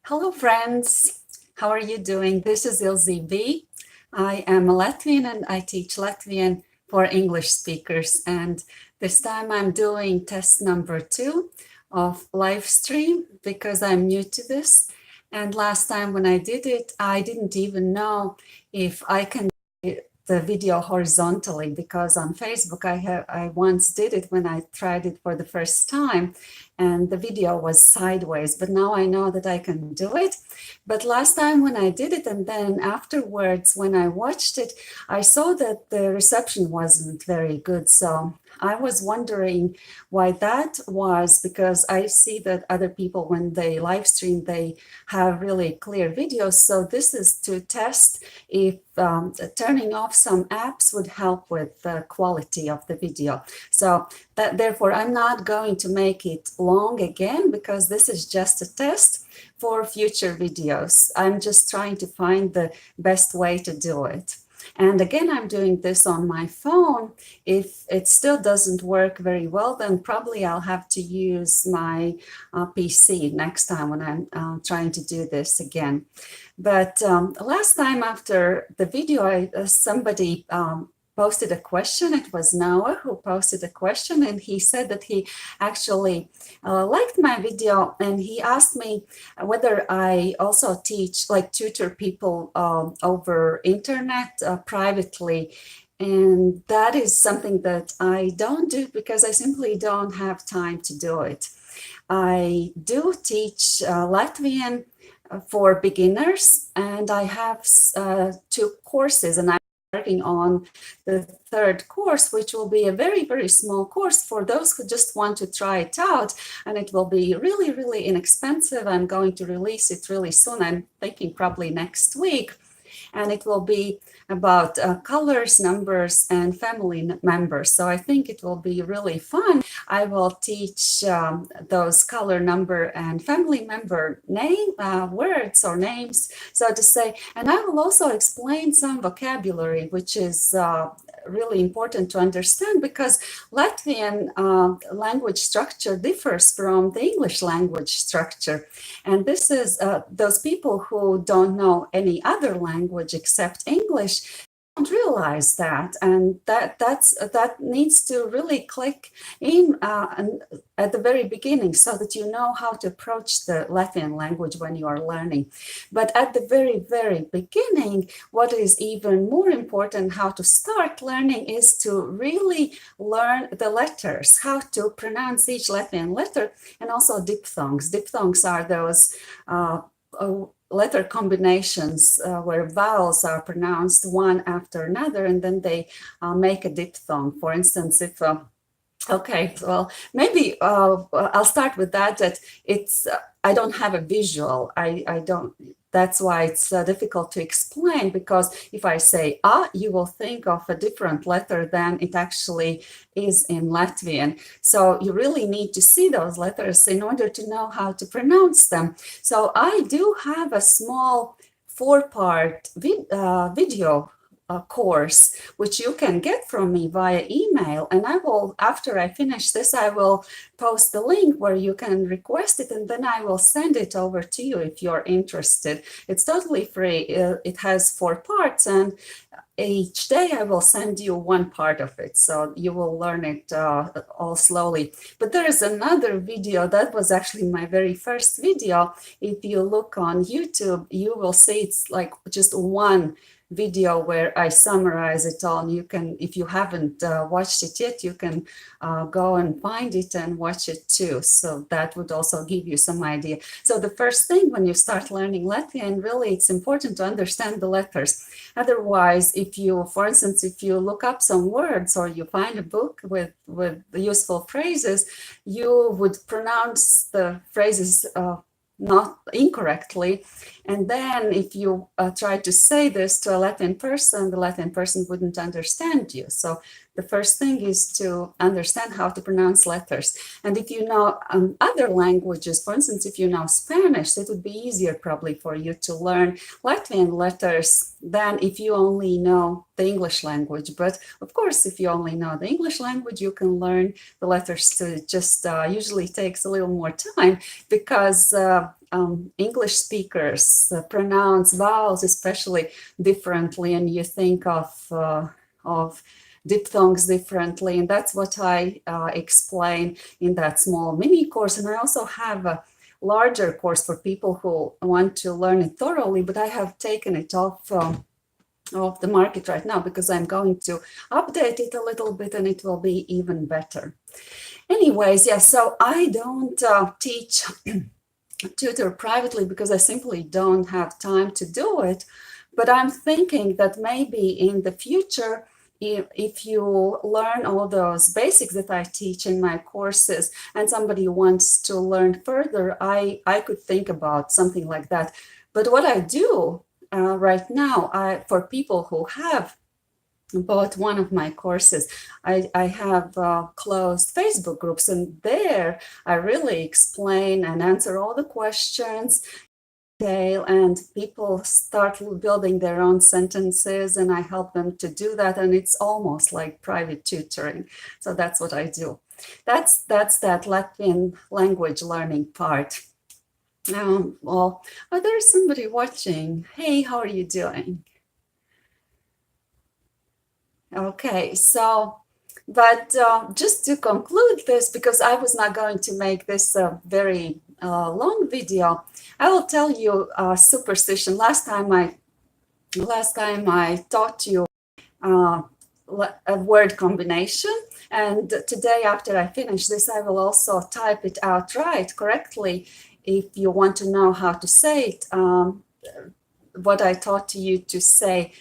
Hello, friends. How are you doing? This is Ilze Be. I am a Latvian and I teach Latvian for English speakers. And this time I'm doing test number 2 of Livestream because I'm new to this. And last time when I did it, I didn't even know if I can do the video horizontally, because on Facebook I once did it when I tried it for the first time and the video was sideways, but now I know that I can do it. But last time when I did it and then afterwards when I watched it, I saw that the reception wasn't very good. So I was wondering why that was, because I see that other people, when they live stream, they have really clear videos. So this is to test if turning off some apps would help with the quality of the video. So therefore, I'm not going to make it long again, because this is just a test for future videos. I'm just trying to find the best way to do it. And again, I'm doing this on my phone. If it still doesn't work very well, then probably I'll have to use my PC next time when I'm trying to do this again. But last time after the video, somebody posted a question. It was Noah who posted a question, and he said that he actually liked my video, and he asked me whether I also teach, like tutor people over internet privately. And that is something that I don't do because I simply don't have time to do it. I do teach Latvian for beginners, and I have 2 courses, and I'm working on the 3rd course, which will be a very, very small course for those who just want to try it out. And it will be really, really inexpensive. I'm going to release it really soon. I'm thinking probably next week. And it will be about colors, numbers, and family members. So I think it will be really fun. I will teach those color, number, and family member name words or names, so to say. And I will also explain some vocabulary, which is really important to understand, because Latvian language structure differs from the English language structure. And this is those people who don't know any other language except English don't realize that, and that needs to really click in at the very beginning, so that you know how to approach the Latvian language when you are learning. But at the very, very beginning, what is even more important, how to start learning, is to really learn the letters, how to pronounce each Latvian letter, and also diphthongs. Diphthongs are those letter combinations where vowels are pronounced one after another, and then they make a diphthong. For instance, if okay, well, maybe I'll start with that it's I don't have a visual. I don't. That's why it's difficult to explain, because if I say "ah," you will think of a different letter than it actually is in Latvian. So you really need to see those letters in order to know how to pronounce them. So I do have a small 4-part video course, which you can get from me via email. And I will, after I finish this, I will post the link where you can request it, and then I will send it over to you if you're interested. It's totally free. It has 4 parts, and each day I will send you 1 part of it, so you will learn it all slowly. But there is another video that was actually my very first video. If you look on YouTube, you will see it's like just one video where I summarize it all. And you can, if you haven't watched it yet, you can go and find it and watch it too. So that would also give you some idea. So the first thing when you start learning Latvian, really it's important to understand the letters. Otherwise, if you, for instance, if you look up some words or you find a book with useful phrases, you would pronounce the phrases not incorrectly. And then if you try to say this to a Latin person, the Latin person wouldn't understand you. So the first thing is to understand how to pronounce letters. And if you know other languages, for instance, if you know Spanish, it would be easier probably for you to learn Latvian letters than if you only know the English language. But of course, if you only know the English language, you can learn the letters too. It just usually takes a little more time, because English speakers pronounce vowels especially differently, and you think of diphthongs differently, and that's what I explain in that small mini course. And I also have a larger course for people who want to learn it thoroughly, but I have taken it off the market right now because I'm going to update it a little bit and it will be even better. Anyways, yeah, so I don't teach tutor privately because I simply don't have time to do it. But I'm thinking that maybe in the future, if you learn all those basics that I teach in my courses and somebody wants to learn further, I could think about something like that. But what I do right now, for people who have bought one of my courses, I have closed Facebook groups, and there I really explain and answer all the questions, and people start building their own sentences, and I help them to do that, and it's almost like private tutoring. So that's what I do. That's that Latvian language learning part. Well, oh, there's somebody watching. Hey, how are you doing? Okay, so, but just to conclude this, because I was not going to make this a very long video, I will tell you a superstition. Last time I taught you a word combination, and today after I finish this, I will also type it out correctly if you want to know how to say it, what I taught you to say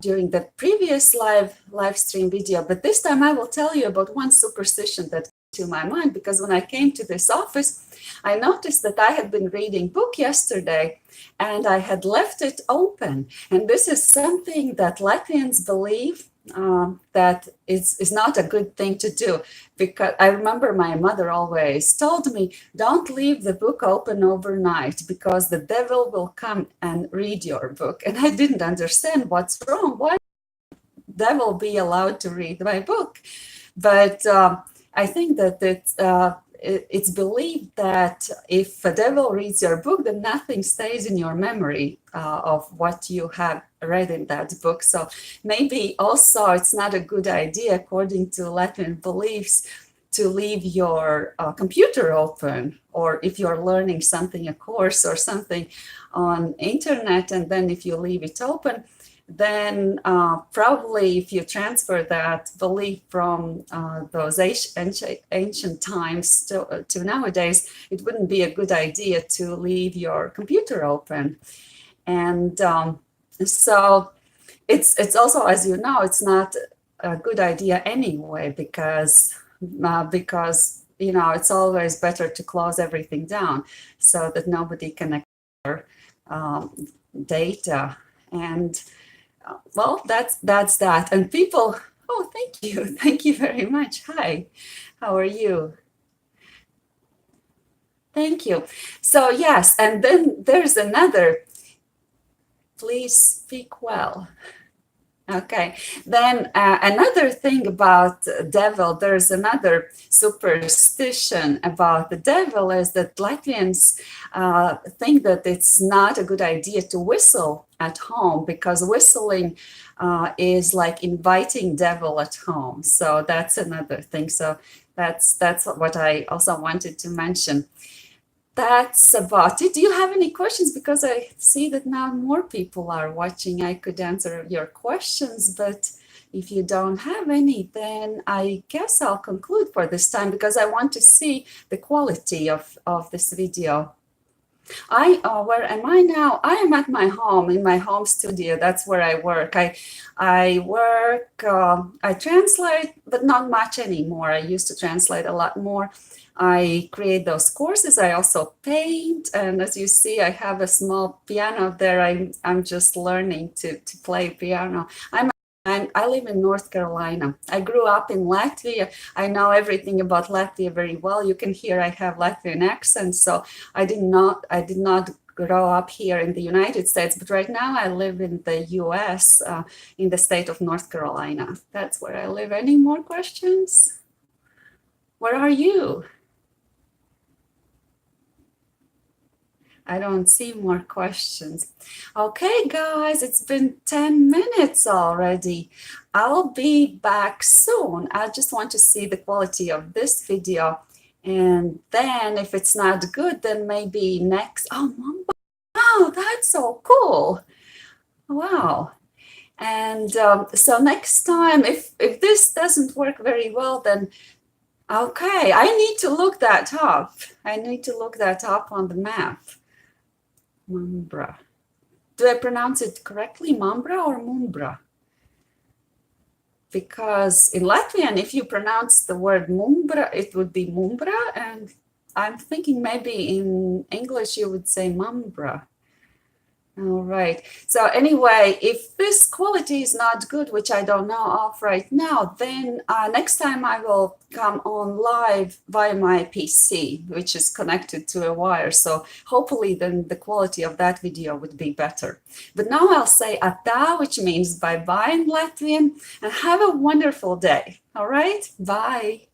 during the previous live stream video. But this time I will tell you about one superstition that came to my mind, because when I came to this office, I noticed that I had been reading book yesterday and I had left it open. And this is something that Latvians believe that is not a good thing to do, because I remember my mother always told me, don't leave the book open overnight because the devil will come and read your book. And I didn't understand what's wrong. Why would the devil be allowed to read my book? But I think that it's believed that if a devil reads your book, then nothing stays in your memory of what you have read in that book. So maybe also it's not a good idea, according to Latvian beliefs, to leave your computer open, or if you're learning something, a course or something on internet, and then if you leave it open, then probably if you transfer that belief from those ancient times to nowadays, it wouldn't be a good idea to leave your computer open. And so it's also, as you know, it's not a good idea anyway, because you know, it's always better to close everything down so that nobody can access data. And well, that's that. And people, oh, thank you very much. Hi, how are you? Thank you. So yes, and then there's another, please speak well. Okay, then another thing about devil, there's another superstition about the devil, is that Latvians think that it's not a good idea to whistle at home, because whistling is like inviting devil at home. So that's another thing. So that's what I also wanted to mention. That's about it. Do you have any questions? Because I see that now more people are watching. I could answer your questions, but if you don't have any, then I guess I'll conclude for this time, because I want to see the quality of this video. Where am I now? I am at my home, in my home studio. That's where I work. I work, I translate, but not much anymore. I used to translate a lot more. I create those courses. I also paint. And as you see, I have a small piano there. I'm just learning to play piano. I live in North Carolina. I grew up in Latvia. I know everything about Latvia very well. You can hear I have Latvian accent. So I did not grow up here in the United States, but right now I live in the US, in the state of North Carolina. That's where I live. Any more questions? Where are you? I don't see more questions. Okay, guys, it's been 10 minutes already. I'll be back soon. I just want to see the quality of this video. And then if it's not good, then maybe next. Oh, Mamba. Wow, that's so cool. Wow. And so next time, if this doesn't work very well, then okay, I need to look that up. I need to look that up on the map. Mumbra. Do I pronounce it correctly, Mumbra or Mumbra? Because in Latvian, if you pronounce the word Mumbra, it would be Mumbra, and I'm thinking maybe in English you would say Mumbra. All right. So anyway, if this quality is not good, which I don't know of right now, then next time I will come on live via my PC, which is connected to a wire. So hopefully then the quality of that video would be better. But now I'll say ata, which means bye-bye in Latvian, and have a wonderful day. All right. Bye.